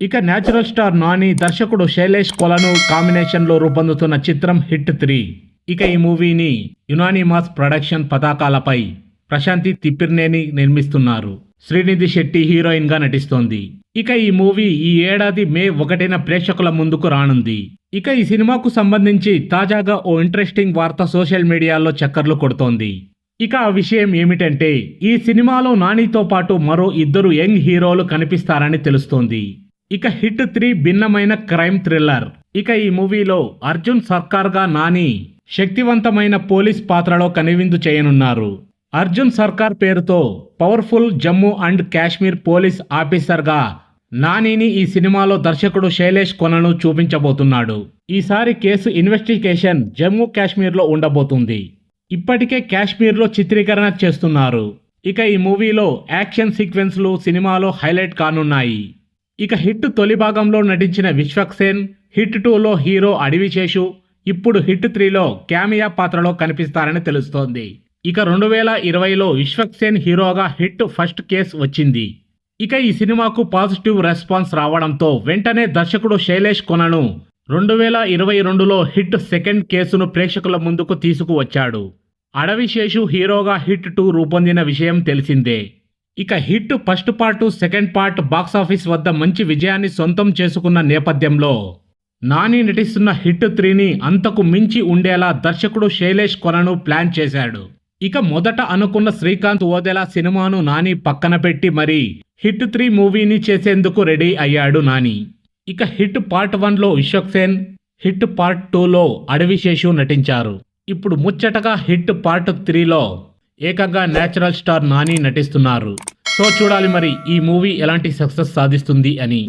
ఇక natural star Nani, దర్శకుడు శైలేష్ కొలను కాంబినేషన్లో రూపొందుతున్న చిత్రం హిట్ 3. ఇక ఈ మూవీని యునానిమస్ ప్రొడక్షన్ పతాకాలపై ప్రశాంతి తిప్పిర్నేని నిర్మిస్తున్నారు. శ్రీనిధి శెట్టి హీరోయిన్ గా నటిస్తోంది. ఇక ఈ మూవీ ఈ ఏడాది మే 1న ప్రేక్షకుల ముందుకు రానుంది. ఇక ఈ సినిమాకు సంబంధించి తాజాగా ఓ ఇంట్రెస్టింగ్ వార్త సోషల్ మీడియాలో చక్కర్లు కొడుతోంది. ఇక ఆ విషయం ఏమిటంటే, ఈ సినిమాలో నానితో పాటు మరో 2 యంగ్ హీరోలు కనిపిస్తారని తెలుస్తోంది. ఇక హిట్ 3 భిన్నమైన క్రైమ్ థ్రిల్లర్. ఇక ఈ మూవీలో అర్జున్ సర్కార్ గా నాని శక్తివంతమైన పోలీస్ పాత్రలో కనువిందు చేయనున్నారు. అర్జున్ సర్కార్ పేరుతో powerful Jammu and Kashmir police officer గా నానిని ఈ సినిమాలో దర్శకుడు శైలేష్ కొలను చూపించబోతున్నాడు. ఈసారి కేసు ఇన్వెస్టిగేషన్ జమ్మూ కాశ్మీర్లో ఉండబోతుంది. ఇప్పటికే కాశ్మీర్లో చిత్రీకరణ చేస్తున్నారు. ఇక ఈ మూవీలో యాక్షన్ సీక్వెన్స్లు సినిమాలో హైలైట్ కానున్నాయి. ఇక హిట్ తొలి భాగంలో నటించిన విశ్వక్సేన్, హిట్ 2లో హీరో అడవిశేషు ఇప్పుడు హిట్ 3లో క్యామియా పాత్రలో కనిపిస్తారని తెలుస్తోంది. ఇక 2020లో విశ్వక్సేన్ హీరోగా హిట్ ఫస్ట్ కేస్ వచ్చింది. ఇక ఈ సినిమాకు పాజిటివ్ రెస్పాన్స్ రావడంతో వెంటనే దర్శకుడు శైలేష్ కొలను 2022లో హిట్ సెకండ్ కేసును ప్రేక్షకుల ముందుకు తీసుకువచ్చాడు. అడవిశేషు హీరోగా హిట్ 2 రూపొందిన విషయం తెలిసిందే. ఇక hit first part, second part box office వద్ద మంచి విజయాన్ని సొంతం చేసుకున్న నేపథ్యంలో నాని నటిస్తున్న హిట్ 3ని అంతకు మించి ఉండేలా దర్శకుడు శైలేష్ కొలను ప్లాన్ చేశాడు. ఇక మొదట అనుకున్న శ్రీకాంత్ ఓదెలా సినిమాను నాని పక్కన పెట్టి మరీ హిట్ 3 మూవీని చేసేందుకు రెడీ అయ్యాడు నాని. ఇక hit part 1లో Vishwaksen, hit part 2లో అడవిశేషు నటించారు. ఇప్పుడు ముచ్చటగా హిట్ పార్ట్ 3లో ఏకంగా న్యాచురల్ స్టార్ నాని నటిస్తున్నారు. సో చూడాలి మరి ఈ మూవీ ఎలాంటి సక్సెస్ సాధిస్తుంది అని.